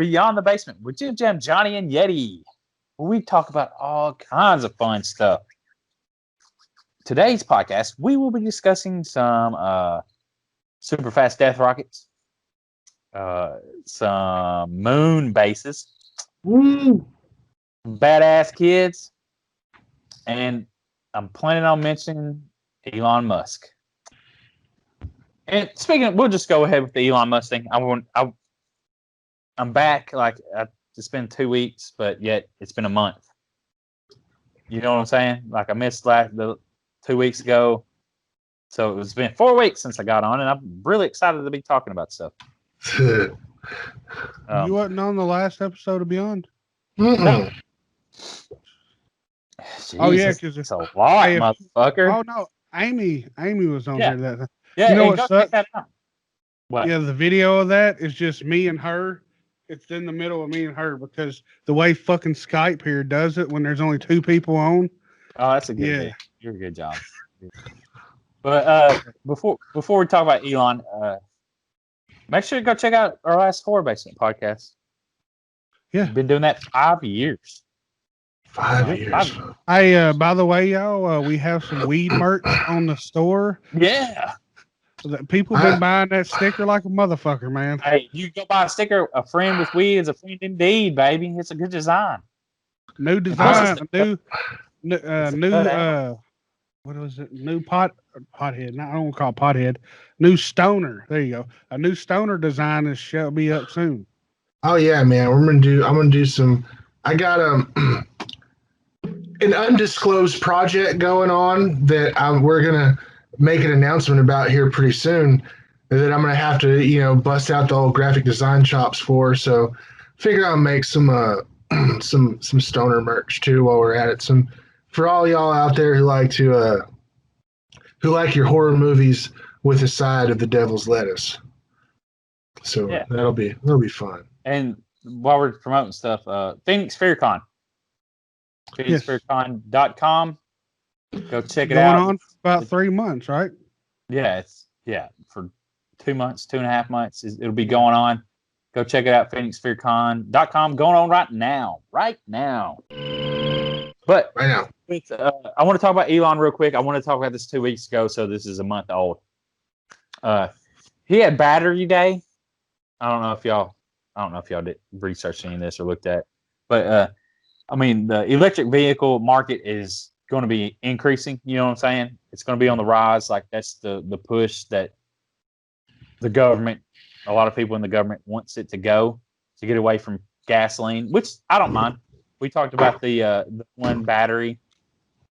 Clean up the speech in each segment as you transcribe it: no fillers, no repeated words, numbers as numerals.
Beyond the Basement with Jim Jam, Johnny, and Yeti. We talk about all kinds of fun stuff. Today's podcast, we will be discussing some super fast death rockets, some moon bases, badass kids, and I'm planning on mentioning Elon Musk. And speaking of, we'll just go ahead with the Elon Musk thing. I'm back. It's been 2 weeks, but yet it's been a month. You know what I'm saying? Like I missed the 2 weeks ago. So it's been 4 weeks since I got on, and I'm really excited to be talking about stuff. You wasn't on the last episode of Beyond? No. Oh yeah, because it's a lot, motherfucker. Oh no, Amy was on there. That yeah. You know what sucks? What? Yeah, the video of that is just me and her. It's in the middle of me and her because the way fucking Skype here does it when there's only 2 people on. Oh, that's a good idea. You're a good job. But before we talk about Elon, make sure to go check out our last Horror Basement podcast. Yeah, we've been doing that 5 years. 5 years. Hey, by the way, y'all, we have some weed merch on the store. Yeah. People been buying that sticker like a motherfucker, man. Hey, you go buy a sticker. A friend with weed is a friend indeed, baby. It's a good design. New design, new. What was it? New pothead. No, I don't want to call it pothead. New stoner. There you go. A new stoner design shall be up soon. Oh yeah, man. I'm gonna do some. I got an undisclosed project going on that we're gonna make an announcement about here pretty soon. That I'm gonna have to bust out the old graphic design chops for. So figure I'll make some stoner merch too while we're at it. Some for all y'all out there who like your horror movies with a side of the devil's lettuce. So that'll be fun. And while we're promoting stuff, Phoenix FearCon. PhoenixFearCon.com. Go check it out. Going on for about 3 months, right? Yeah, for 2 months, 2.5 months. It'll be going on. Go check it out, PhoenixFearCon.com. Going on right now. But right now. I want to talk about Elon real quick. I want to talk about this 2 weeks ago, so this is a month old. He had Battery Day. I don't know if y'all did research any of this or looked at, but the electric vehicle market is going to be increasing. You know what I'm saying? It's going to be on the rise. Like that's the push that the government, a lot of people in the government wants it to go to get away from gasoline, which I don't mind. We talked about the one battery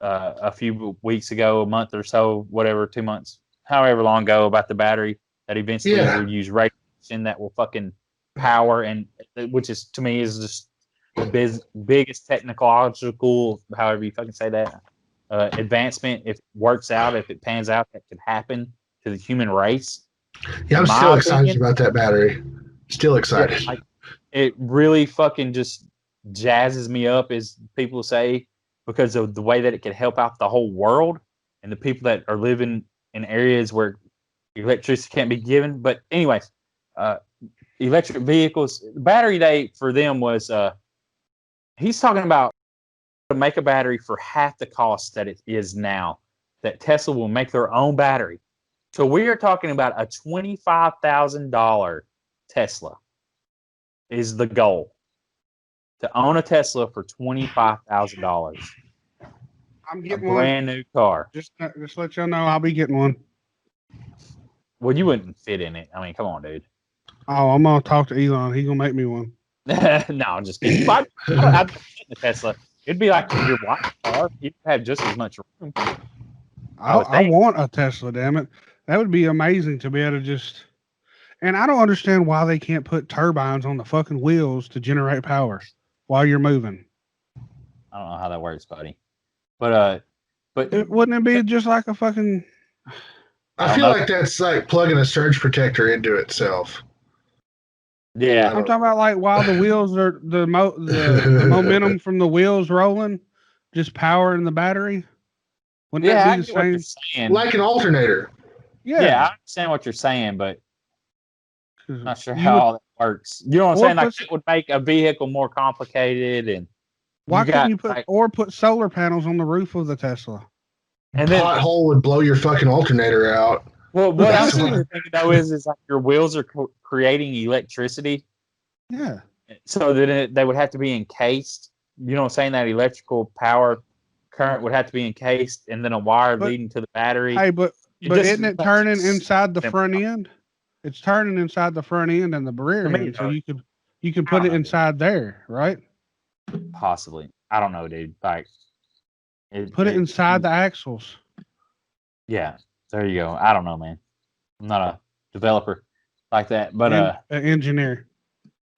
a few weeks ago, a month or so, whatever, 2 months, however long ago, about the battery that eventually will use radiation that will fucking power, and which is to me is just the biggest technological, however you fucking say that, advancement. If it works out, if it pans out, that could happen to the human race. Yeah, I'm still excited about that battery. Still excited. Yeah, it really fucking just jazzes me up, as people say, because of the way that it could help out the whole world and the people that are living in areas where electricity can't be given. But anyways, electric vehicles, Battery Day for them was, he's talking about to make a battery for half the cost that it is now, that Tesla will make their own battery. So we are talking about a $25,000 Tesla is the goal. To own a Tesla for $25,000. I'm getting a brand new car. Just let y'all know I'll be getting one. Well, you wouldn't fit in it. I mean, come on, dude. Oh, I'm gonna talk to Elon. He's gonna make me one. No, I'm just kidding. I'd get a Tesla. It'd be like your wife's car. You'd have just as much room. I want a Tesla. Damn it, that would be amazing to be able to just. And I don't understand why they can't put turbines on the fucking wheels to generate power while you're moving. I don't know how that works, buddy. But wouldn't it be just like a fucking? I feel like that's like plugging a surge protector into itself. Yeah, I'm talking about like while the wheels are the momentum from the wheels rolling, just powering the battery. Wouldn't that be the same? Like an alternator. Yeah, I understand what you're saying, but I'm not sure how all that works. You know what I'm Or saying? Like put- it would make a vehicle more complicated, and Why couldn't you like, put solar panels on the roof of the Tesla? and then Pothole would blow your fucking alternator out. well, what I'm That's sitting what- here thinking though is like your wheels are creating electricity, Yeah. so that they would have to be encased. You know what I'm saying? That electrical power current would have to be encased, and then a wire But- leading to the battery. Hey, but just isn't it makes turning it inside the simple. front end? It's turning inside the front end and the rear To me, end, so it you can I put don't it know. inside there, right? Possibly, I don't know, dude. Like, Put it inside the axles. Yeah, there you go. I don't know, man. I'm not a developer like that, but An engineer.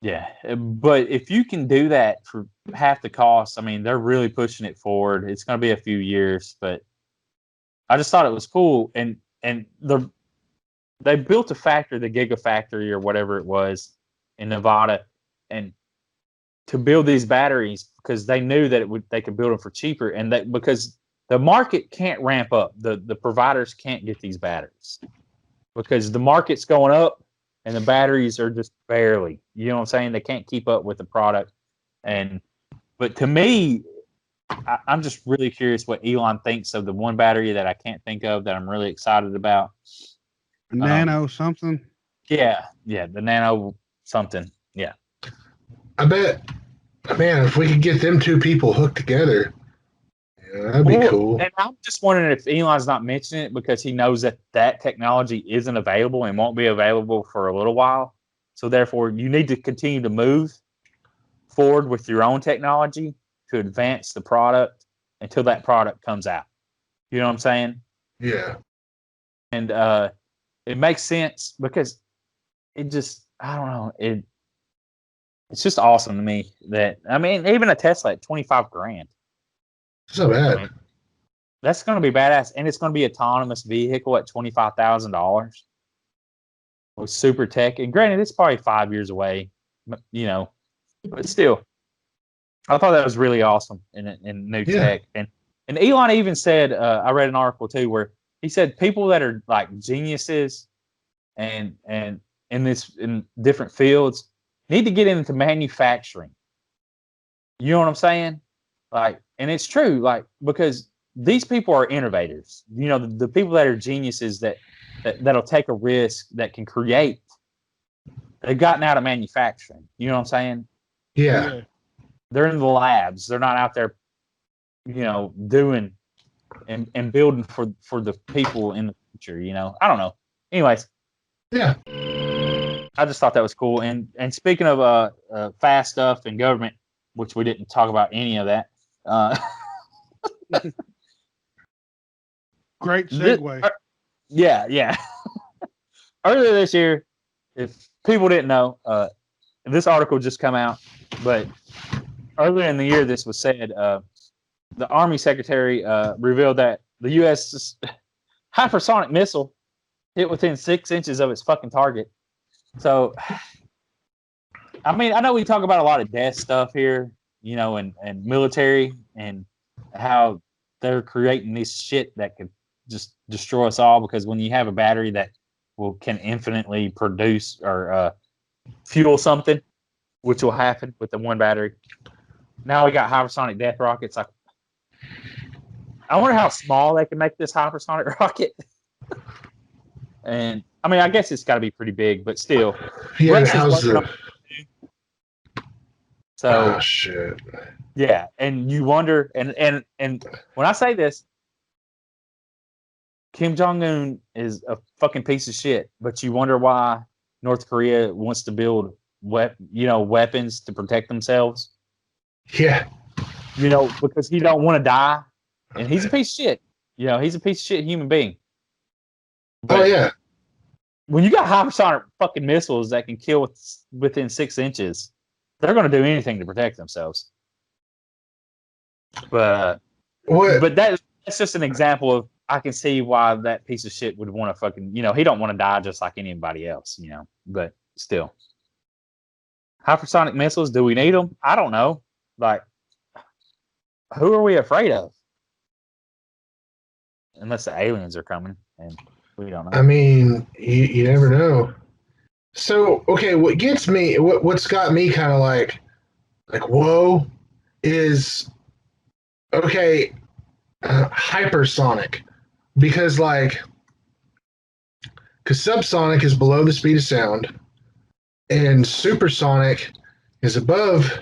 yeah. But if you can do that for half the cost, I mean, they're really pushing it forward. It's going to be a few years, but I just thought it was cool. And they built a factory, the Gigafactory or whatever it was, in Nevada, and to build these batteries because they knew that they could build them for cheaper, and that because the market can't ramp up, the providers can't get these batteries because the market's going up and the batteries are just barely, you know what I'm saying? They can't keep up with the product. But to me, I'm just really curious what Elon thinks of the one battery that I can't think of that I'm really excited about. Nano something. Yeah, the nano something. Yeah. I bet, man, if we could get them two people hooked together, yeah, that'd be cool. And I'm just wondering if Elon's not mentioning it because he knows that technology isn't available and won't be available for a little while. So therefore, you need to continue to move forward with your own technology to advance the product until that product comes out. You know what I'm saying? Yeah. And it makes sense because it just, I don't know, it's just awesome to me that, I mean, even a Tesla at 25 grand. It's not bad. That's going to be badass, and it's going to be autonomous vehicle at $25,000 with super tech. And granted, it's probably 5 years away, you know, but still, I thought that was really awesome in new tech. And Elon even said, I read an article too where he said people that are like geniuses and in different fields need to get into manufacturing. You know what I'm saying? Like, and it's true, like, because these people are innovators. You know, the people that are geniuses that'll take a risk, that can create. They've gotten out of manufacturing. You know what I'm saying? Yeah. They're in the labs. They're not out there, you know, doing and building for the people in the future. You know, I don't know. Anyways, Yeah. I just thought that was cool. And speaking of fast stuff and government, which we didn't talk about any of that. Great segue. Yeah. Earlier this year, if people didn't know, this article just come out, but earlier in the year, this was said. The Army Secretary revealed that the U.S. hypersonic missile hit within 6 inches of its fucking target. So, I mean, I know we talk about a lot of death stuff here, you know, and military and how they're creating this shit that could just destroy us all, because when you have a battery that can infinitely produce or fuel something, which will happen with the one battery. Now we got hypersonic death rockets. Like, I wonder how small they can make this hypersonic rocket. And I mean, I guess it's got to be pretty big, but still. Yeah. Russia's How's working the? So Oh shit. yeah, and you wonder, and when I say this, Kim Jong-un is a fucking piece of shit, but you wonder why North Korea wants to build weapons to protect themselves. Yeah. You know, because he don't want to die, and he's a piece of shit. You know, he's a piece of shit human being. But Oh yeah. when you got hypersonic fucking missiles that can kill within 6 inches, they're going to do anything to protect themselves. But What? but that's just an example of, I can see why that piece of shit would want to fucking, you know, he don't want to die just like anybody else, you know, but still. Hypersonic missiles, do we need them? I don't know. Like, who are we afraid of? Unless the aliens are coming, and we don't know. I mean, you never know. So okay, what gets me, what's got me kind of like whoa, is okay, hypersonic, because because subsonic is below the speed of sound, and supersonic is above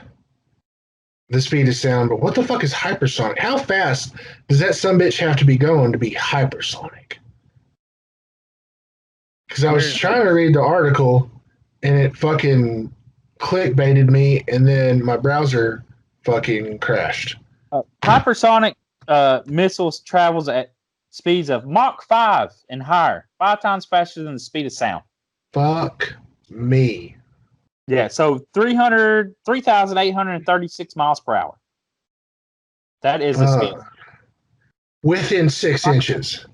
the speed of sound. But what the fuck is hypersonic? How fast does that sumbitch have to be going to be hypersonic? Because I was trying to read the article and it fucking clickbaited me, and then my browser fucking crashed. Hypersonic missiles travels at speeds of Mach 5 and higher, 5 times faster than the speed of sound. Fuck me. Yeah, so 3,836 miles per hour. That is the speed. Within 6 inches.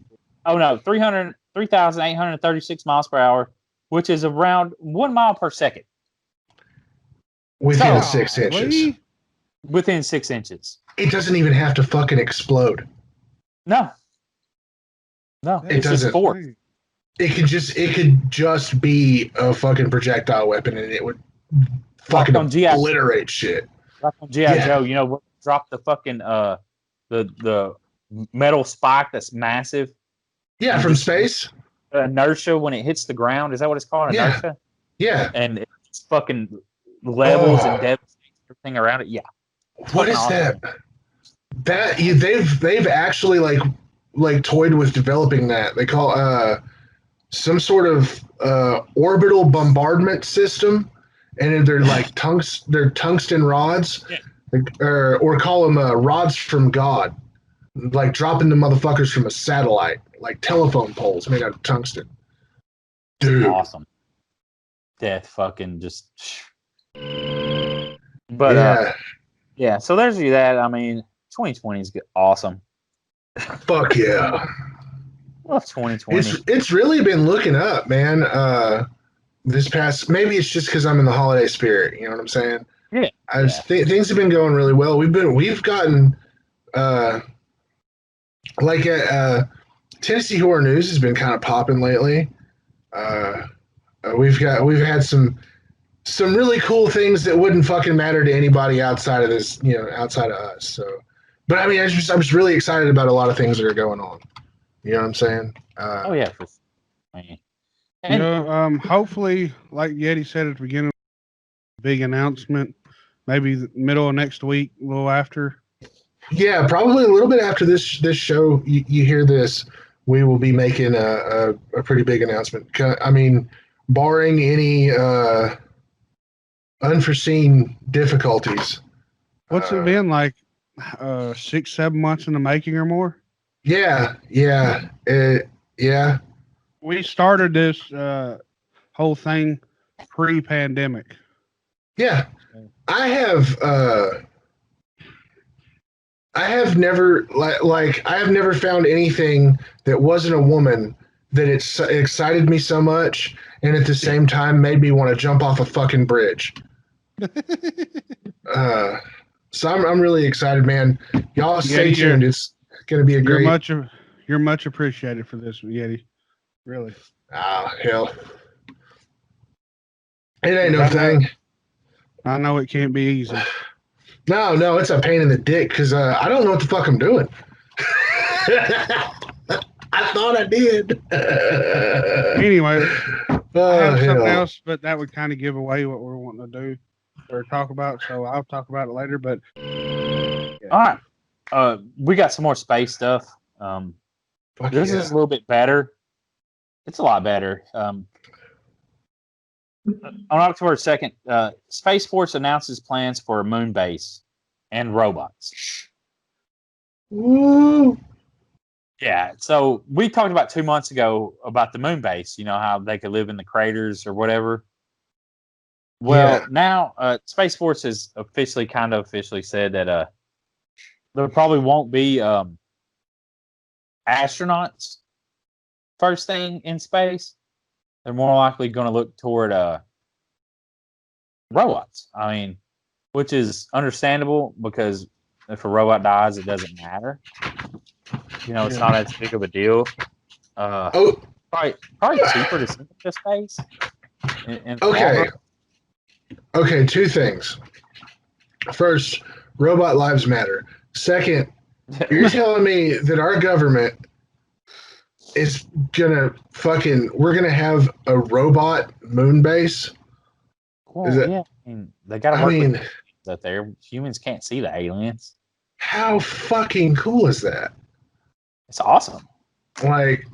Oh no, 3,836 miles per hour, which is around 1 mile per second. Within 6 inches. Within 6 inches. It doesn't even have to fucking explode. No, it doesn't. Just force. It could just be a fucking projectile weapon, and it would fucking obliterate shit. Like on G.I. Joe, you know, drop the fucking the metal spike that's massive. Yeah, from space. Inertia when it hits the ground. Is that what it's called? Inertia? Yeah. And it fucking levels and devastates everything around it. Yeah. What is awesome. That they've actually like toyed with developing that. They call some sort of orbital bombardment system, and they're like tungsten rods, or call them rods from God, like dropping the motherfuckers from a satellite, like telephone poles made out of tungsten. Dude, awesome. Death fucking just. But yeah. So there's that. I mean, 2020 is awesome. Fuck yeah. Love 2020. It's really been looking up, man. This past, maybe it's just because I'm in the holiday spirit. You know what I'm saying? Yeah. Things have been going really well. We've gotten Tennessee Horror News has been kind of popping lately. We've had some really cool things that wouldn't fucking matter to anybody outside of this, outside of us. So, but I mean, I'm just really excited about a lot of things that are going on. You know what I'm saying? Oh yeah. Hopefully, like Yeti said at the beginning, big announcement, maybe the middle of next week, a little after. Yeah, probably a little bit after this show. You hear this, we will be making a pretty big announcement. I mean, barring any unforeseen difficulties. What's it been like? 6-7 months in the making or more? Yeah. We started this whole thing pre-pandemic. Yeah, I have never found anything that wasn't a woman that it excited me so much, and at the same time made me want to jump off a fucking bridge. So I'm really excited, man. Y'all stay tuned. It's gonna be a great. You're much appreciated for this, Yeti. Really. Ah, hell. It ain't no thing. I know it can't be easy. No, it's a pain in the dick because I don't know what the fuck I'm doing. I thought I did. Anyway, I have something else, but that would kind of give away what we're wanting to do or talk about. So I'll talk about it later. But all right, we got some more space stuff. This is a little bit better. It's a lot better. On October 2nd, Space Force announces plans for a moon base and robots. Woo! Yeah, so we talked about 2 months ago about the moon base, how they could live in the craters or whatever. Well, now Space Force has officially said that there probably won't be astronauts first thing in space. They're more likely going to look toward robots. I mean, which is understandable because if a robot dies, it doesn't matter. It's not as big of a deal. Probably cheaper to send to space. Okay. Okay, two things. First, robot lives matter. Second, you're telling me that our government is gonna we're gonna have a robot moon base? Well, Is it- yeah. I mean, they got to I work mean, with aliens out there. Humans can't see the aliens. how fucking cool is that? It's awesome. Like,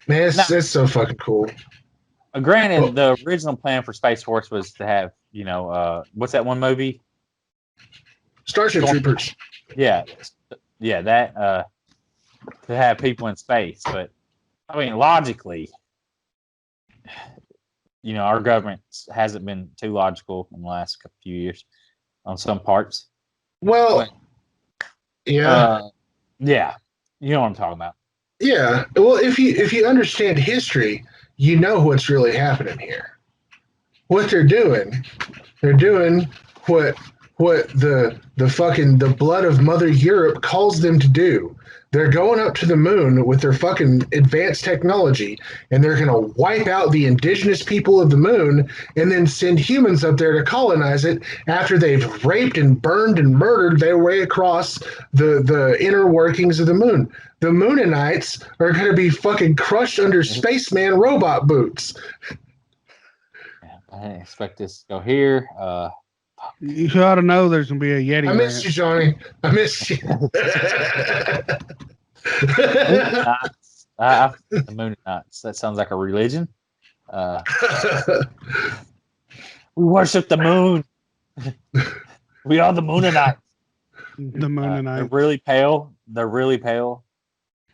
man, Now, it's so fucking cool. Granted, the original plan for Space Force was to have, what's that one movie? Starship Troopers. Yeah, that to have people in space. But I mean, logically, our government hasn't been too logical in the last few years on some parts. Well, yeah, yeah, you know what I'm talking about. yeah. Well, if you understand history, you know what's really happening here. What they're doing what the blood of Mother Europe calls them to do. They're going up to the moon with their fucking advanced technology, and they're going to wipe out the indigenous people of the moon and then send humans up there to colonize it after they've raped and burned and murdered their way across the inner workings of the moon. The Mooninites are going to be fucking crushed under spaceman robot boots. Yeah, I didn't expect this to go here. You ought to know there's gonna be a Yeti. I missed you, Johnny. I missed you. The Mooninites. That sounds like a religion. We worship the moon. We are the Mooninites. The Mooninites. They're really pale. They're really pale,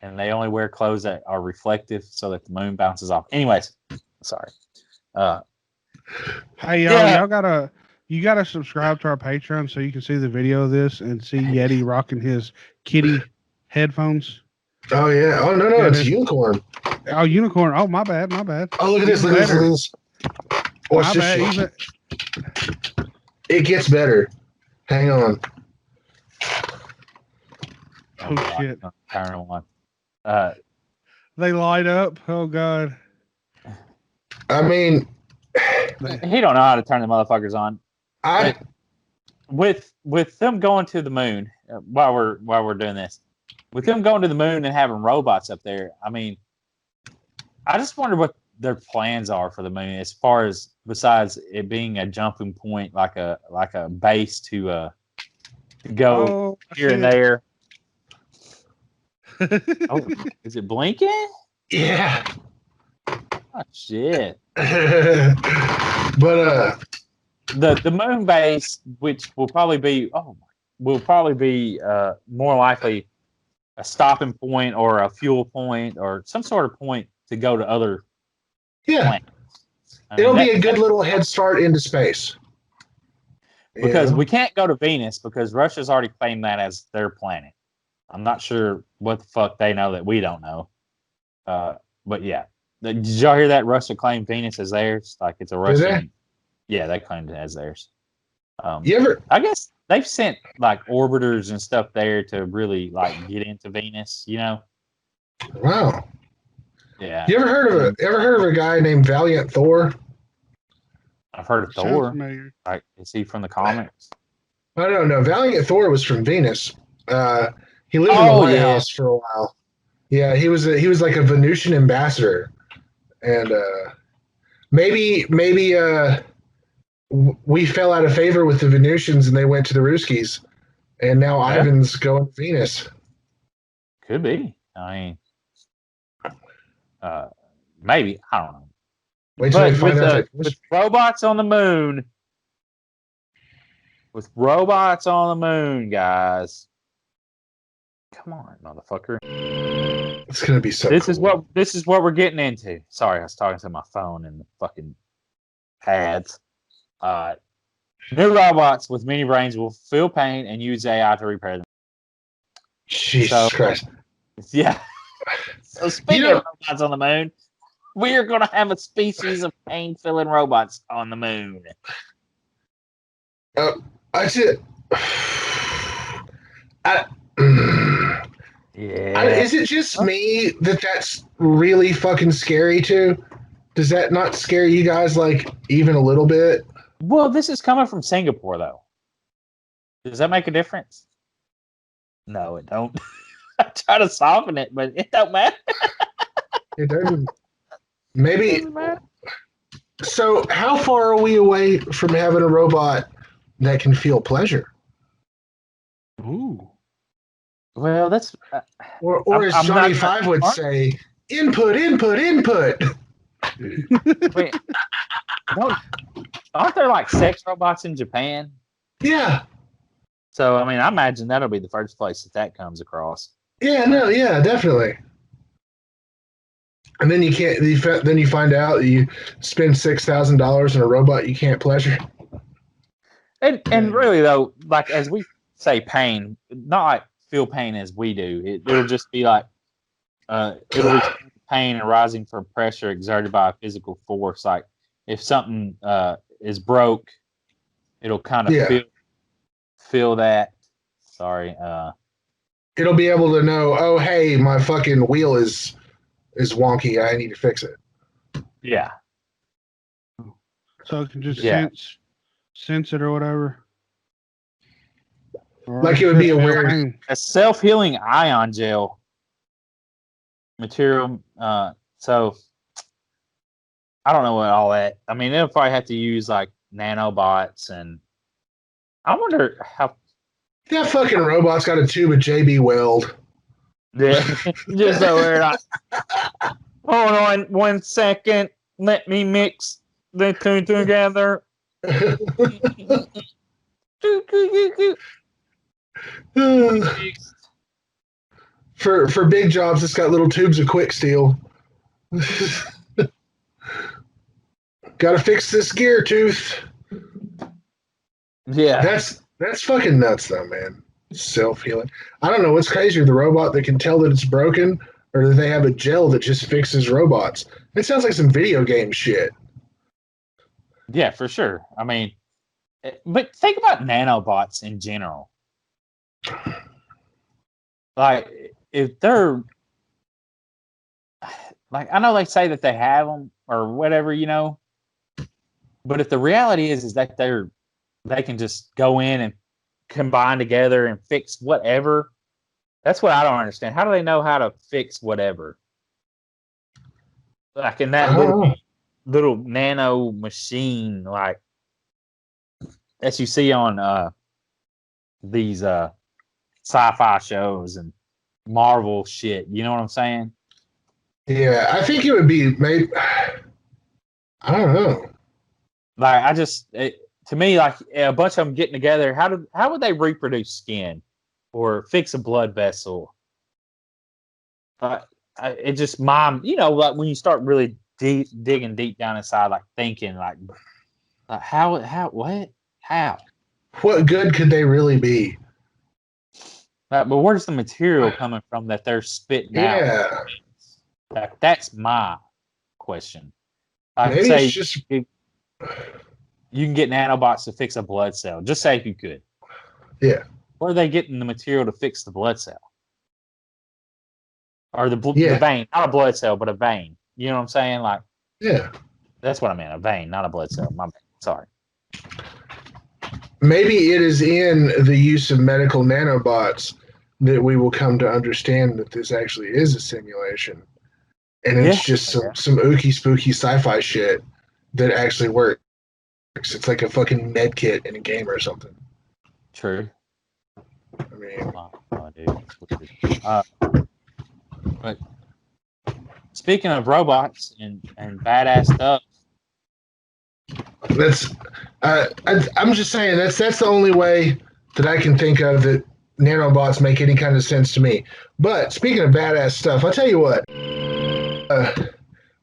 and they only wear clothes that are reflective so that the moon bounces off. Anyways, sorry. Hey y'all, you gotta subscribe to our Patreon so you can see the video of this and see Yeti rocking his kitty headphones. Oh yeah. Oh no, Yeah, it's unicorn. Oh, unicorn. Oh, my bad. Oh, look at this. Look at this. Watch My this bad. shit. It gets better. Hang on. Oh shit. Turn one. They light up. Oh god. I mean, He don't know how to turn the motherfuckers on. With them going to the moon while we're doing this, with them going to the moon and having robots up there, I mean, I just wonder what their plans are for the moon as far as besides it being a jumping point, like a base to go here and there. Oh, is it blinking? yeah. Oh shit! But the moon base, which will probably be more likely a stopping point or a fuel point or some sort of point to go to other yeah, planets. I mean, it'll be a good little head start into space. Because we can't go to Venus because Russia's already claimed that as their planet. I'm not sure what the fuck they know that we don't know. But yeah. Did y'all hear that? Russia claimed Venus as theirs? Like it's a Russian. Yeah, they claimed it as theirs. I guess they've sent like orbiters and stuff there to really like get into Venus, Wow. Yeah. You ever heard of a guy named Valiant Thor? I've heard of Thor. Like, is he from the comics? I don't know. Valiant Thor was from Venus. He lived in the White House for a while. Yeah, he was like a Venusian ambassador, and maybe we fell out of favor with the Venusians and they went to the Ruskies, and now Ivan's going to Venus. Could be. I mean, maybe. I don't know. Wait till we find out. With robots on the moon. With robots on the moon, guys. Come on, motherfucker. It's gonna be so. This is what we're getting into. Sorry, I was talking to my phone and the fucking pads. New robots with mini brains will feel pain and use AI to repair them. Jesus Christ. Yeah. So speaking of robots on the moon, we are going to have a species of pain-filling robots on the moon. Is it just me that's really fucking scary too? Does that not scare you guys like even a little bit? Well, this is coming from Singapore, though. Does that make a difference? No, it don't. I try to soften it, but it don't matter. It doesn't. Maybe. It doesn't matter. So, how far are we away from having a robot that can feel pleasure? Ooh. Well, that's Or as I'm Johnny not- Five would say, input, input, input. wait. Aren't there like sex robots in Japan? Yeah. So I mean, I imagine that'll be the first place that comes across. Yeah, no, yeah, definitely. And then then you find out you spend $6,000 in a robot you can't pleasure. And really though, like as we say, pain, not like feel pain as we do. It'll just be like it'll be pain arising from pressure exerted by a physical force. Like if something is broke, it'll kind of feel that. Sorry. It'll be able to know, oh hey, my fucking wheel is wonky. I need to fix it. Yeah. So it can just Yeah. sense it or whatever. Or Like it would be just feel aware. pain. A self-healing ion gel material. So I don't know what all that. I mean, they'll probably have to use like nanobots, and I wonder how. That fucking robot's got a tube of JB Weld. Yeah, just so we're not. Hold on 1 second. Let me mix the two together. For big jobs, it's got little tubes of quick steel. Got to fix this gear tooth. Yeah, That's fucking nuts, though, man. Self-healing. I don't know what's crazier, the robot that can tell that it's broken, or that they have a gel that just fixes robots. It sounds like some video game shit. yeah, for sure. I mean, but think about nanobots in general. Like, if they're like, I know they say that they have them or whatever, you know, but if the reality is that they can just go in and combine together and fix whatever. That's what I don't understand. How do they know how to fix whatever? Like in that little nano machine, like that you see on these sci-fi shows and Marvel shit. You know what I'm saying? Yeah, I think it would be maybe. I don't know. Like to me, like a bunch of them getting together. How would they reproduce skin or fix a blood vessel? It just you know, like when you start really digging deep down inside, like thinking, like how What good could they really be? but where's the material coming from that they're spitting out? Yeah, Like, that's my question. I'd maybe say it's just. you can get nanobots to fix a blood cell. Just say if you could. Yeah. Where are they getting the material to fix the blood cell? Or the Yeah. vein, not a blood cell, but a vein. You know what I'm saying? Like, Yeah. that's what I meant. A vein, not a blood cell. My bad. Sorry. Maybe it is in the use of medical nanobots that we will come to understand that this actually is a simulation. And it's Yeah. just some ooky spooky sci-fi shit that actually works. It's like a fucking med kit in a game or something. True. I mean, Oh, dude. That's weird. But speaking of robots and badass stuff, that's I'm just saying that's the only way that I can think of that nanobots make any kind of sense to me. But speaking of badass stuff, I'll tell you what.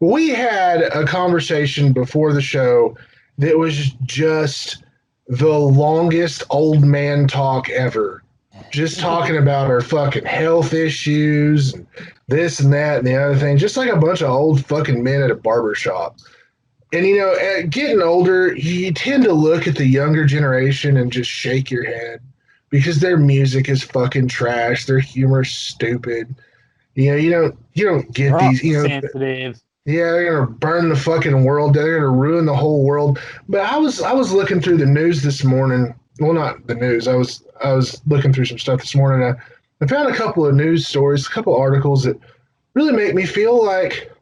We had a conversation before the show that was just the longest old man talk ever. Just talking about our fucking health issues and this and that and the other thing. Just like a bunch of old fucking men at a barber shop. And, you know, at getting older, you tend to look at the younger generation and just shake your head because their music is fucking trash. Their humor's stupid. You know, you don't get they're these, you know. sensitive. Yeah, they're gonna burn the fucking world. They're gonna ruin the whole world. But I was looking through the news this morning. Well, not the news. I was looking through some stuff this morning. I found a couple of news stories, a couple of articles that really make me feel like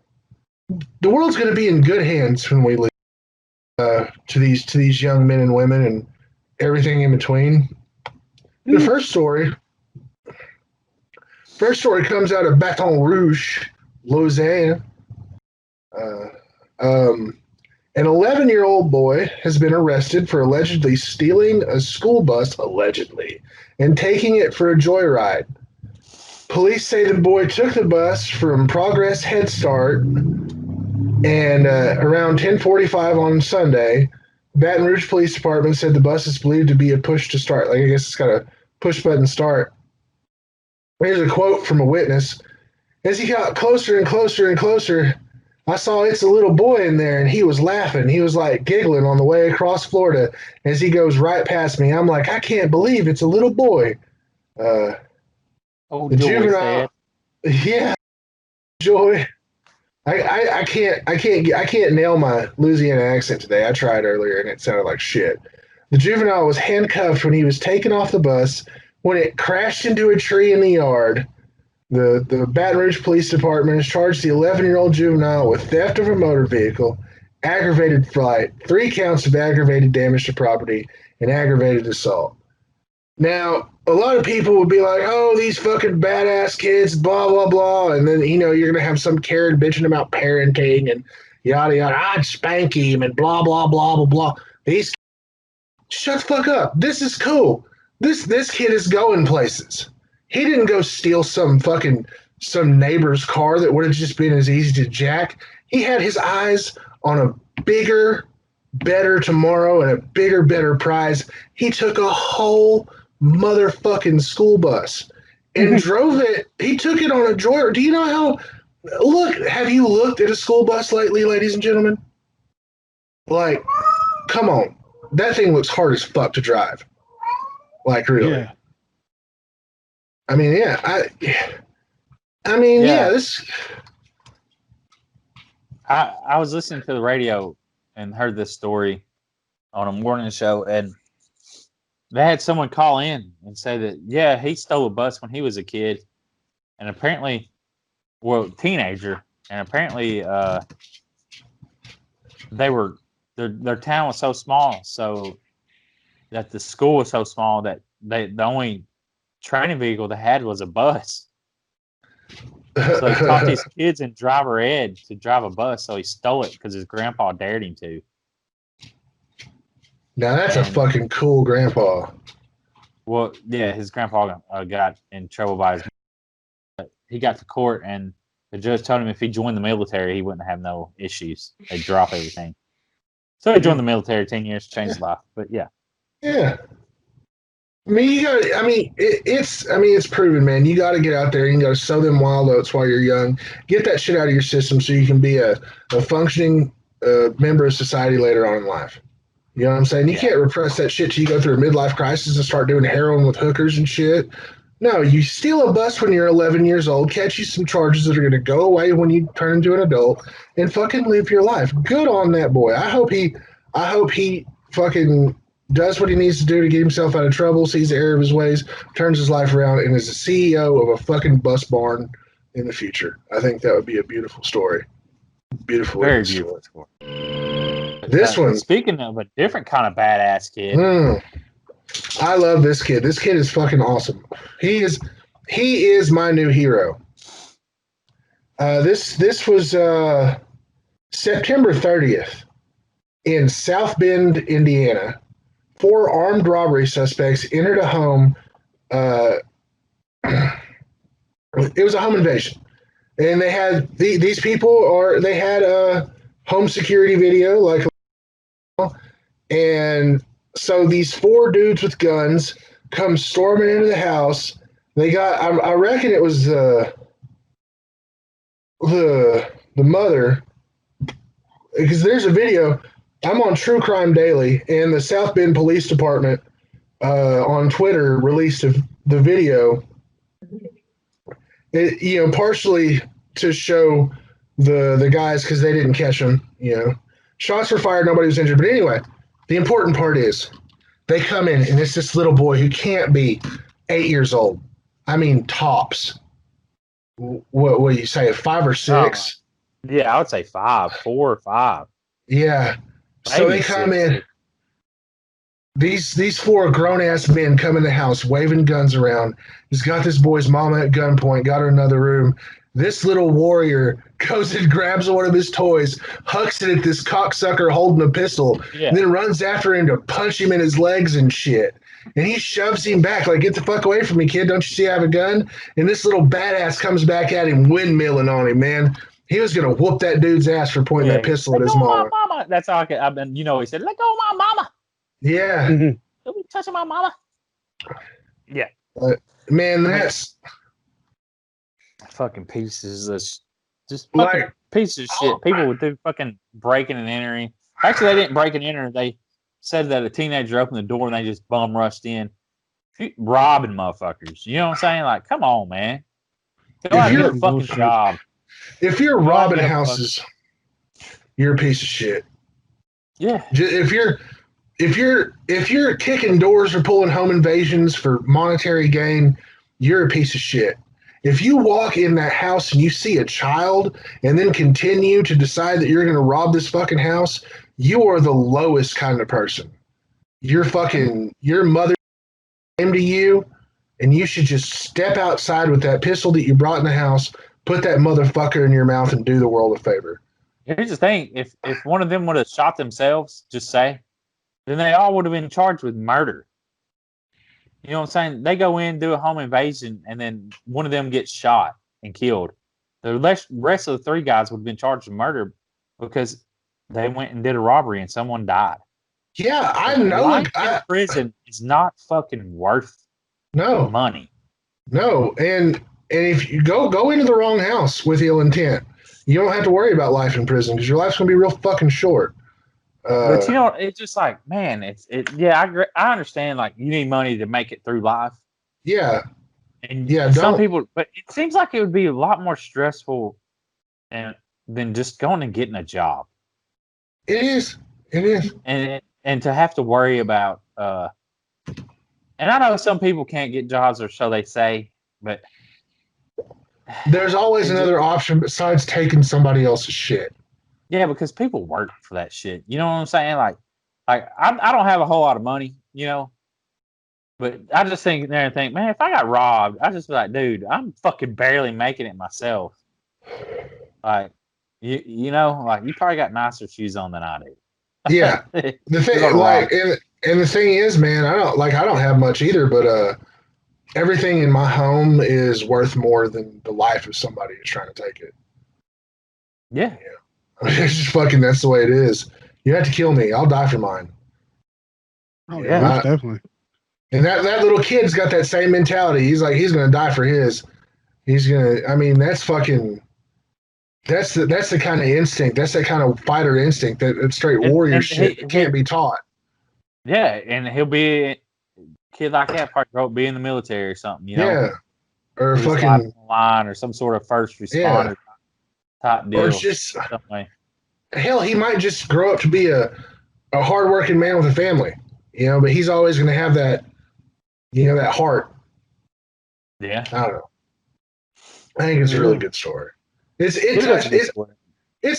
the world's gonna be in good hands when we leave to these young men and women and everything in between. The first story comes out of Baton Rouge, Lausanne. Uh, an 11-year-old boy has been arrested for allegedly stealing a school bus, allegedly, and taking it for a joyride. Police say the boy took the bus from Progress Head Start, and around 10:45 on Sunday, Baton Rouge Police Department said the bus is believed to be a push to start. Like, I guess it's got a push button start. Here's a quote from a witness. As he got closer and closer and closer, I saw it's a little boy in there, and he was laughing. He was like giggling on the way across Florida as he goes right past me. I'm like, I can't believe it's a little boy. Oh, The Joy juvenile, yeah, Joy. I can't nail my Louisiana accent today. I tried earlier and it sounded like shit. The juvenile was handcuffed when he was taken off the bus when it crashed into a tree in the yard. The Baton Rouge Police Department has charged the 11-year-old juvenile with theft of a motor vehicle, aggravated flight, 3 counts of aggravated damage to property, and aggravated assault. Now, a lot of people would be like, oh, these fucking badass kids, blah, blah, blah. And then, you're going to have some Karen bitching about parenting and yada, yada. I'd spank him and blah, blah, blah, blah, blah. These, shut the fuck up. This is cool. This kid is going places. He didn't go steal some neighbor's car that would have just been as easy to jack. He had his eyes on a bigger, better tomorrow and a bigger, better prize. He took a whole motherfucking school bus and drove it. He took it on a joyride. Do you know how? Look, have you looked at a school bus lately, ladies and gentlemen? Like, come on, that thing looks hard as fuck to drive. Like, really? Yeah. I mean, yeah. Yeah. This. I was listening to the radio and heard this story on a morning show, and they had someone call in and say that, yeah, he stole a bus when he was a kid, and apparently, teenager, and apparently their town was so small, so that the school was so small that the only training vehicle they had was a bus. So he taught these kids in driver ed to drive a bus, so he stole it because his grandpa dared him to. Now that's a fucking cool grandpa. Well, yeah, his grandpa got in trouble by his mom. He got to court, and the judge told him if he joined the military, he wouldn't have no issues. They'd drop everything. So he joined the military, 10 years, changed his life. But yeah. Yeah. It's proven, man. You got to get out there. You got to sow them wild oats while you're young. Get that shit out of your system so you can be a functioning member of society later on in life. You know what I'm saying? You can't repress that shit till you go through a midlife crisis and start doing heroin with hookers and shit. No, you steal a bus when you're 11 years old, catch you some charges that are going to go away when you turn into an adult, and fucking live your life. Good on that boy. I hope he fucking does what he needs to do to get himself out of trouble, sees the error of his ways, turns his life around, and is the CEO of a fucking bus barn in the future. I think that would be a beautiful story. Beautiful. Very beautiful story. This one. Speaking of a different kind of badass kid. I love this kid. This kid is fucking awesome. He is my new hero. This was September 30th in South Bend, Indiana. 4 armed robbery suspects entered a home. It was a home invasion, and they had these people they had a home security video, like, and so these 4 dudes with guns come storming into the house. They got, I reckon it was the mother, because there's a video. I'm on True Crime Daily, and the South Bend Police Department on Twitter released the video. Partially to show the guys because they didn't catch him. Shots were fired, nobody was injured. But anyway, the important part is they come in and it's this little boy who can't be 8 years old. I mean, tops. What do you say, 5 or 6? Yeah, I would say 5, 4 or 5. Yeah. So Maybe they come 6. in. These 4 grown ass men come in the house waving guns around. He's got this boy's mama at gunpoint, got her in another room. This little warrior goes and grabs one of his toys, hucks it at this cocksucker holding a pistol, Yeah. and then runs after him to punch him in his legs and shit. And he shoves him back, like, get the fuck away from me, kid. Don't you see I have a gun? And this little badass comes back at him, windmilling on him, man. He was going to whoop that dude's ass for pointing that pistol at his mama. Mama. That's all I've been, he said, let go of my mama. Yeah. Don't be touching my mama. Yeah. Man, that's fucking pieces of just fucking like pieces of shit. People would do fucking breaking and entering. Actually, they didn't break and enter. They said that a teenager opened the door and they just bum rushed in, robbing motherfuckers. You know what I'm saying? Like, come on, man. Go out and do a fucking job. If you're robbing houses, you're a piece of shit. Yeah. If you're kicking doors or pulling home invasions for monetary gain, you're a piece of shit. If you walk in that house and you see a child and then continue to decide that you're going to rob this fucking house, you are the lowest kind of person. Your mother came to you and you should just step outside with that pistol that you brought in the house, put that motherfucker in your mouth and do the world a favor. Here's the thing. If one of them would have shot themselves, just say, then they all would have been charged with murder. You know what I'm saying? They go in, do a home invasion, and then one of them gets shot and killed. The rest of the 3 guys would have been charged with murder because they went and did a robbery and someone died. Yeah, I know. Life in prison is not fucking worth money. No, and if you go into the wrong house with ill intent, you don't have to worry about life in prison because your life's gonna be real fucking short. But it's just like, man, I understand, like, you need money to make it through life. Yeah. And some people, but it seems like it would be a lot more stressful than just going and getting a job. It is. And to have to worry about, and I know some people can't get jobs, or so they say, but there's always another option besides taking somebody else's shit. Yeah, because people work for that shit. You know what I'm saying? Like I don't have a whole lot of money, but I just think there and think, man, if I got robbed, I just be like, dude, I'm fucking barely making it myself. Like, like you probably got nicer shoes on than I do. Yeah. The thing, like, and the thing is, man, I don't have much either, but everything in my home is worth more than the life of somebody who's trying to take it. Yeah. It's just fucking, that's the way it is. You have to kill me. I'll die for mine. Oh, yeah, definitely. And that little kid's got that same mentality. He's like, he's going to die for his. He's going to, I mean, that's fucking, that's the kind of instinct. That's that kind of fighter instinct, that straight warrior shit that can't be taught. Yeah. And he'll be a kid like that, probably grow up be in the military or something, Yeah. Or fucking line or some sort of first responder. Top deal. Or just hell, he might just grow up to be a hardworking man with a family, but he's always going to have that, that heart. Yeah, I don't know. I think it's a really good story. It's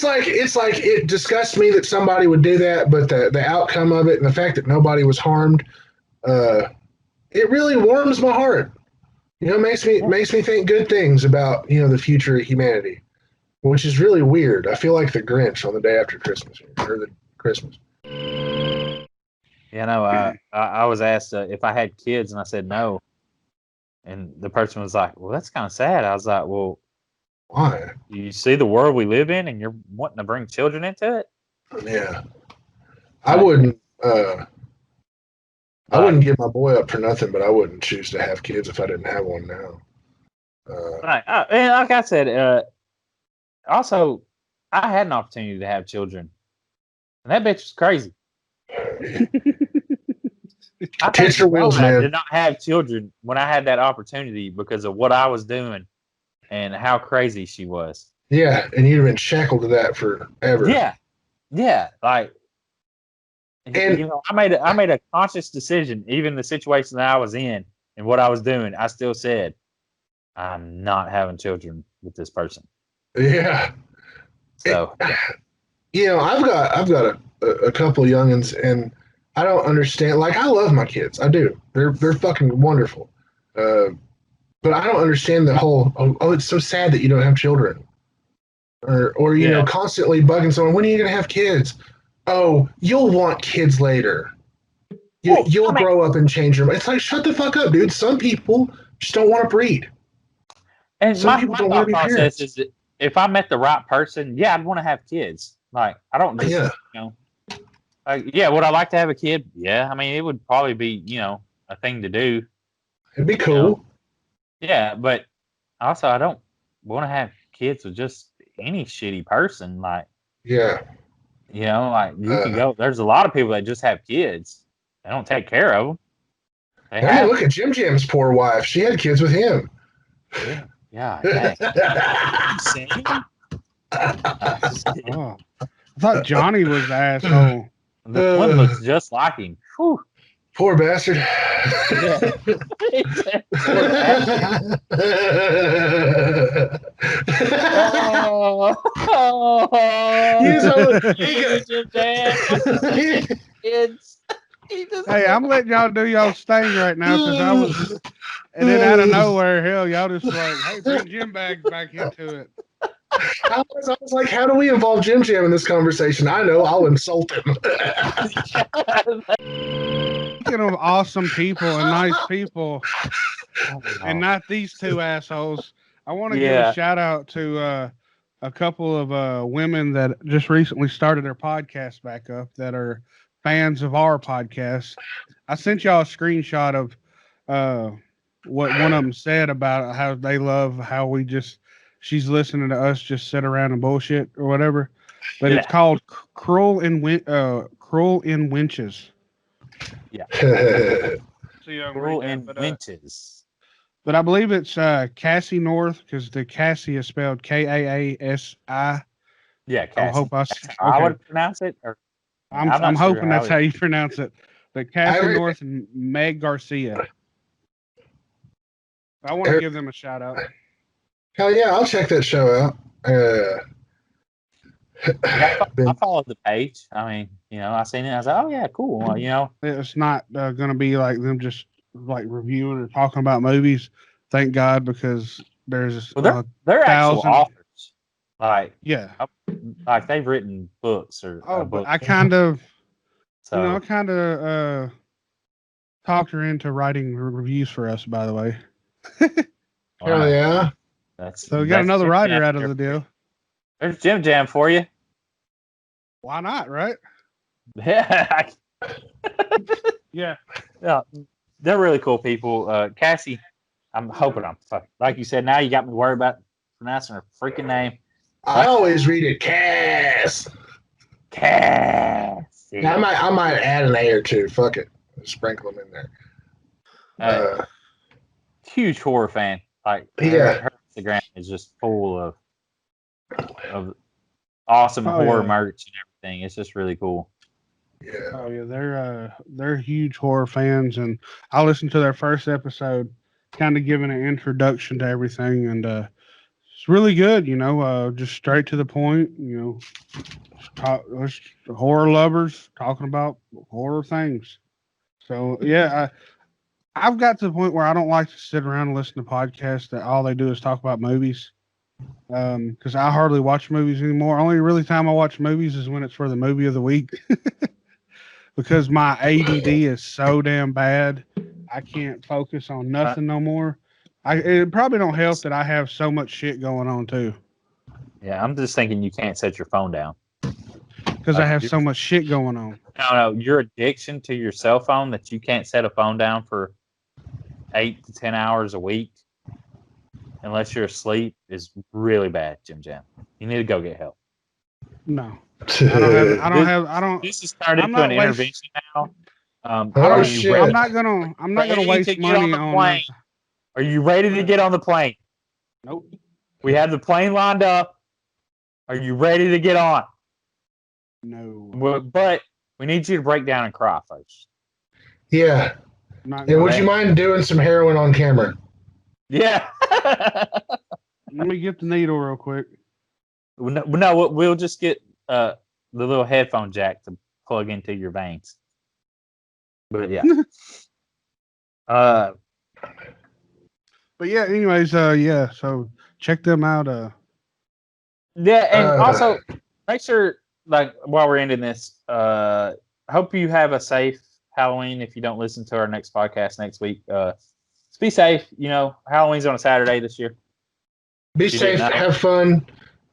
like it disgusts me that somebody would do that, but the outcome of it and the fact that nobody was harmed, it really warms my heart. Makes me think good things about the future of humanity. Which is really weird. I feel like the Grinch on the day after Christmas, or the Christmas. I was asked if I had kids, and I said no. And the person was like, well, that's kind of sad. I was like, well, why? You see the world we live in, and you're wanting to bring children into it? Yeah. I wouldn't give my boy up for nothing, but I wouldn't choose to have kids if I didn't have one now. And like I said, also, I had an opportunity to have children, and that bitch was crazy. I Tits or wheels, man. did not have children when I had that opportunity because of what I was doing and how crazy she was. Yeah, and you'd have been shackled to that forever. Yeah. Like, And I made a conscious decision, even the situation that I was in and what I was doing. I still said, I'm not having children with this person. yeah, So, I've got a couple of youngins, and I don't understand. Like, I love my kids, I do. They're fucking wonderful. But I don't understand the whole. Oh, it's so sad that you don't have children, or yeah. constantly bugging someone. When are you gonna have kids? Oh, you'll want kids later. You'll grow up and change your mind. It's like, shut the fuck up, dude. Some people just don't want to breed. And Some my people don't want thought to be process parents. is that if I met the right person, yeah, I'd want to have kids. Like, I don't just, Yeah. Like, yeah, would I like to have a kid? Yeah. I mean, it would probably be, a thing to do. It'd be You cool. know? Yeah, but also I don't want to have kids with just any shitty person. Like, Yeah. like you could go. There's a lot of people that just have kids. They don't take care of them. They I mean, look at Jim Jam's poor wife. She had kids with him. Yeah. Dang. Oh, I thought Johnny was the asshole. The twin looks just like him. Whew. Poor bastard. Yeah. Poor bastard. Kids. Hey, I'm letting y'all do y'all's thing right now because I was, and then out of nowhere, hell, y'all just like, hey, bring Jim back into it. I was like, how do we involve Jim Jam in this conversation? I know, I'll insult him. Speaking of awesome people and nice people, and not these two assholes, I want to give a shout out to a couple of women that just recently started their podcast back up that are fans of our podcast. I sent y'all a screenshot of what one of them said about how they love how she's listening to us just sit around and bullshit or whatever. But it's called Cruel in Winches. Yeah. Cruel in Winches. But I believe it's Cassie North because the Cassie is spelled Kaasi. Yeah, Cassie. I would pronounce it. Or I'm hoping that's how you pronounce it. But Cassie North and Meg Garcia. I want to give them a shout out. Hell yeah, I'll check that show out. I followed the page. I mean, I seen it. I was like, oh yeah, cool. Well, it's not going to be like them just like reviewing or talking about movies. Thank God, because there's they're actual authors. Like like they've written books or but I kind of talked her into writing reviews for us. By the way, hell yeah! So we got another writer out of the deal. There's Jim Jam for you. Why not, right? Yeah. Yeah. They're really cool people. Cassie, I'm hoping like you said, now you got me worried about pronouncing her freaking name. I always read it Cass. Yeah. I might add an A or two. Fuck it. Sprinkle them in there. Huge horror fan. Like her Instagram is just full of awesome horror merch and everything. It's just really cool. Yeah. Oh yeah, they're huge horror fans, and I listened to their first episode, kind of giving an introduction to everything, and it's really good. Just straight to the point. Horror lovers talking about horror things. So yeah, I've got to the point where I don't like to sit around and listen to podcasts that all they do is talk about movies. Because I hardly watch movies anymore. Only really time I watch movies is when it's for the movie of the week. Because my ADD is so damn bad, I can't focus on nothing no more. It probably don't help that I have so much shit going on too. Yeah, I'm just thinking you can't set your phone down. Because I have so much shit going on. No, your addiction to your cell phone that you can't set a phone down for 8 to 10 hours a week unless you're asleep is really bad, Jim Jam. You need to go get help. No. I don't. This has turned into an intervention now. I'm not gonna waste money on Are you ready to get on the plane? Nope. We have the plane lined up. Are you ready to get on? No. Well, but we need you to break down and cry first. Yeah. Not And would Okay. you mind doing some heroin on camera? Yeah. Let me get the needle real quick. No, we'll just get the little headphone jack to plug into your veins. But yeah. But yeah, anyways, yeah, so check them out. Yeah, and Uh, also make sure, like, while we're ending this, hope you have a safe Halloween. If you don't listen to our next podcast next week, just be safe. You know, Halloween's on a Saturday this year. Be You safe, didn't know? have fun,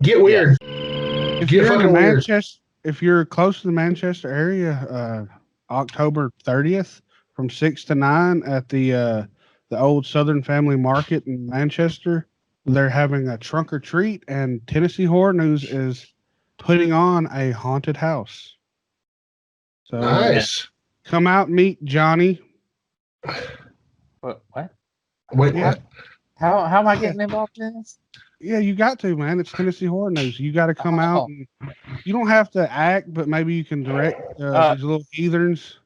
get weird. If Get you're in the fucking weird. Manchester, if you're close to the Manchester area, October 30th from 6 to 9 at the old Southern Family Market in Manchester, they're having a trunk or treat, and Tennessee Horror News is putting on a haunted house. So Nice. come out and meet Johnny. What? Wait, Yeah. what? How am I getting involved in this? Yeah, you got to, man. It's Tennessee Horror News. You got to come out. Oh. And you don't have to act, but maybe you can direct these little heathens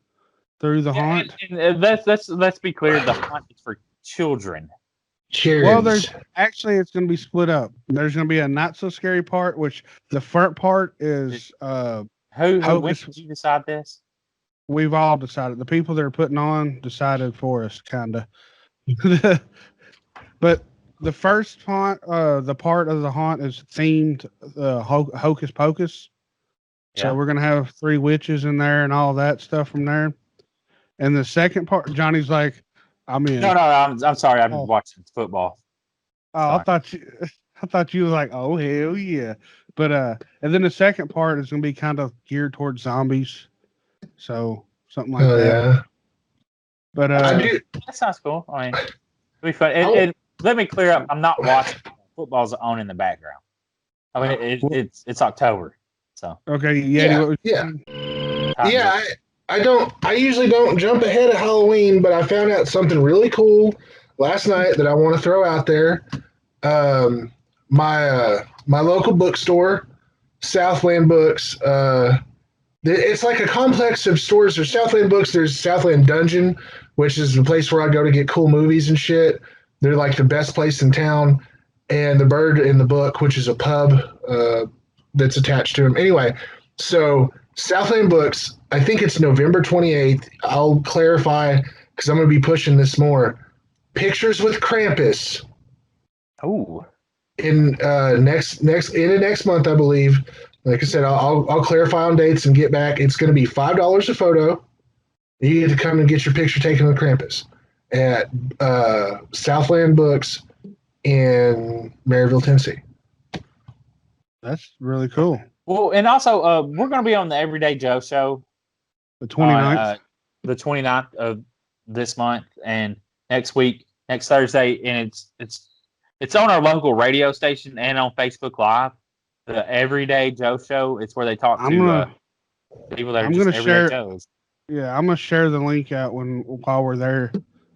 through the haunt. And let's be clear. The haunt is for children. Cheers. Well, it's going to be split up. There's going to be a not so scary part, which the front part is When Hocus- did you decide this? we've all decided. The people that are putting on decided for us, kind of. But the first haunt, the part of the haunt is themed Hocus Pocus. Yeah. So we're going to have 3 witches in there and all that stuff from there. And the second part, Johnny's like, I'm in. No, I'm sorry. I've been Oh. watching football. Oh, I thought you was like, oh hell yeah. But and then the second part is gonna be kind of geared towards zombies. So something like Oh, that. yeah. But I do. That sounds cool. I mean, it'll be fun. And let me clear up. I'm not watching. Football's on in the background. I mean, it's October, so okay, Yeah, what was- yeah. time Yeah, to- I usually don't jump ahead of Halloween, but I found out something really cool last night that I want to throw out there. My local bookstore, Southland Books. It's like a complex of stores. There's Southland Books. There's Southland Dungeon, which is the place where I go to get cool movies and shit. They're like the best place in town. And the Bird in the Book, which is a pub that's attached to them. Anyway, so Southland Books, I think it's November 28th. I'll clarify because I'm going to be pushing this more. Pictures with Krampus Oh, in next month, I believe. Like I said, I'll clarify on dates and get back. It's going to be $5 a photo. You get to come and get your picture taken with Krampus at Southland Books in Maryville, Tennessee. that's really cool. well, and also we're going to be on the Everyday Joe show The 29th. on the 29th of this month, and next Thursday, and it's on our local radio station and on Facebook Live. The Everyday Joe show. It's where they talk I'm to gonna people that are I'm just gonna everyday share- Joes. yeah, I'm gonna share the link out while we're there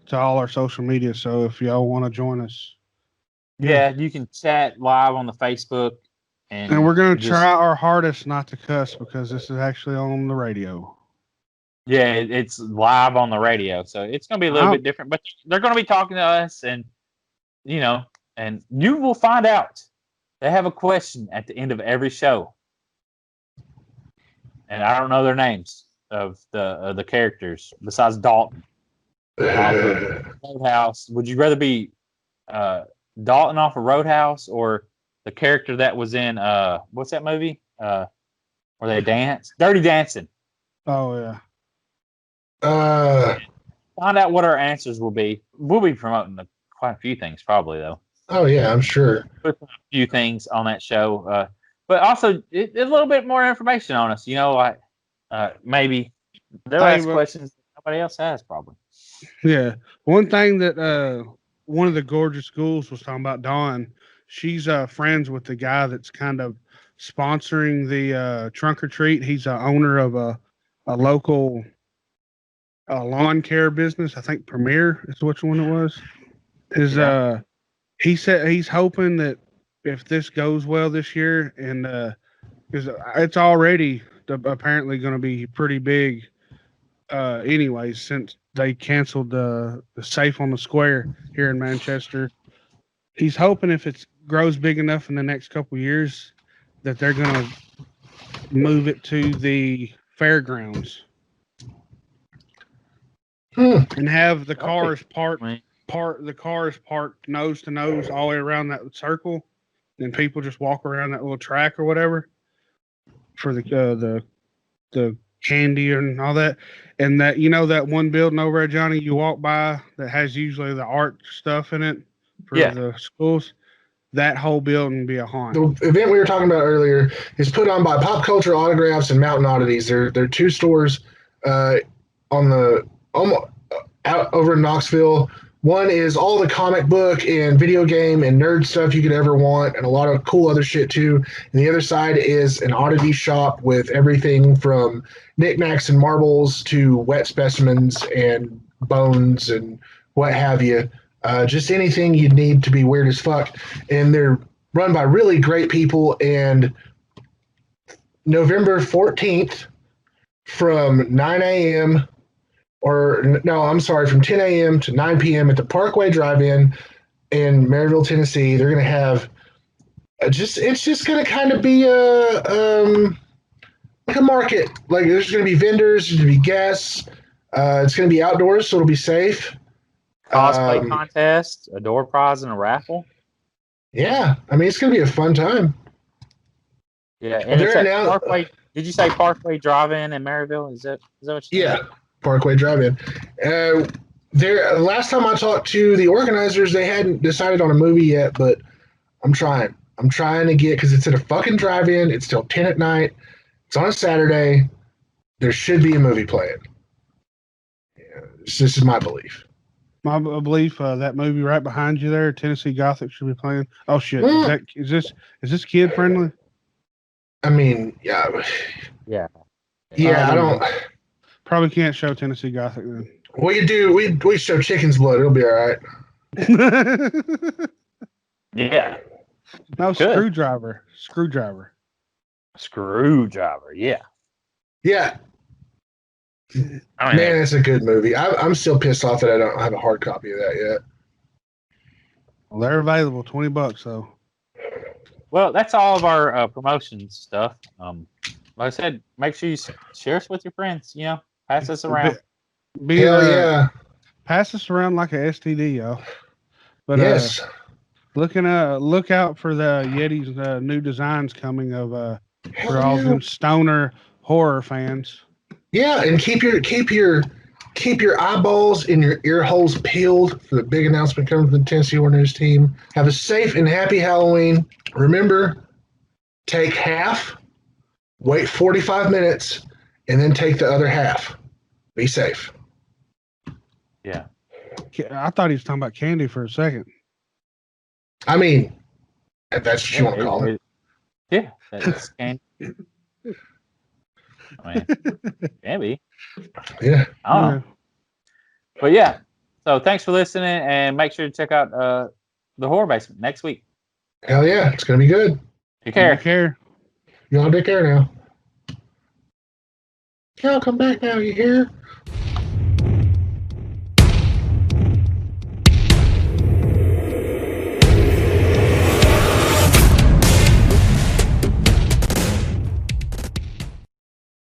to all our social media. So if y'all want to join us. Yeah, you can chat live on the Facebook, And we're gonna just- try our hardest not to cuss because this is actually on the radio. Yeah, it's live on the radio, so it's going to be a little Wow. bit different. But they're going to be talking to us, and and you will find out. They have a question at the end of every show, and I don't know their names of the characters besides Dalton. Roadhouse. Would you rather be Dalton off of Roadhouse or the character that was in what's that movie? Where they dance? Dirty Dancing. Oh yeah. Find out what our answers will be. We'll be promoting quite a few things, probably though. Oh yeah, I'm sure. Put a few things on that show, but also a little bit more information on us. Like maybe they'll ask questions that nobody else has, probably. Yeah. One thing that one of the gorgeous schools was talking about, Dawn, she's friends with the guy that's kind of sponsoring the trunk or treat. He's a owner of a local lawn care business. I think Premier is which one it was. He said he's hoping that if this goes well this year, and because it's already apparently going to be pretty big, anyways, since they canceled the safe on the square here in Manchester. He's hoping if it grows big enough in the next couple years that they're going to move it to the fairgrounds and have the cars parked nose to nose all the way around that circle, and people just walk around that little track or whatever for the candy and all that. And that, that one building over there, Johnny, you walk by that has usually the art stuff in it for the schools. That whole building would be a haunt. The event we were talking about earlier is put on by Pop Culture Autographs and Mountain Oddities. They're two stores out over in Knoxville. One is all the comic book and video game and nerd stuff you could ever want, and a lot of cool other shit too. And the other side is an oddity shop with everything from knickknacks and marbles to wet specimens and bones and what have you. Just anything you'd need to be weird as fuck. And they're run by really great people. And November 14th from 9 a.m. from 10 a.m. to 9 p.m. at the Parkway Drive-In in Maryville, Tennessee. They're going to have it's just going to kind of be like a market. Like, there's going to be vendors, there's going to be guests. It's going to be outdoors, so it'll be safe. Cosplay contest, a door prize, and a raffle. Yeah, I mean, it's going to be a fun time. Yeah, and it's at Parkway. Did you say Parkway Drive-In in Maryville? Is that what you said? Parkway Drive-In. Last time I talked to the organizers, they hadn't decided on a movie yet, but I'm trying. I'm trying to get, because it's at a fucking drive-in. It's till 10 at night. It's on a Saturday. There should be a movie playing. Yeah, this is my belief. My belief, that movie right behind you there, Tennessee Gothic, should be playing. Oh shit! Is this kid friendly? I mean, yeah. I don't. Probably can't show Tennessee Gothic then. What you do? We show Chicken's Blood. It'll be all right. Yeah. No, Good. Screwdriver. Yeah. Yeah. Man, it's a good movie. I'm still pissed off that I don't have a hard copy of that yet. Well, they're available, $20 though. Well, that's all of our promotion stuff. Like I said, make sure you share us with your friends. Pass us around. Hell yeah! Pass us around like a STD, y'all. But yes. Look out for the Yeti's new designs coming for all them stoner horror fans. Yeah, and keep your eyeballs and your ear holes peeled for the big announcement coming from the Tennessee Warriors team. Have a safe and happy Halloween. Remember, take half, wait 45 minutes, and then take the other half. Be safe. Yeah. I thought he was talking about candy for a second. I mean, if that's what you want to call it. Yeah, that's candy. I mean, can be. Yeah. I don't know. But yeah, so thanks for listening, and make sure to check out the Horror Basement next week. Hell yeah, it's gonna be good. Take care. Take care. Y'all take care now. Y'all come back now, you hear?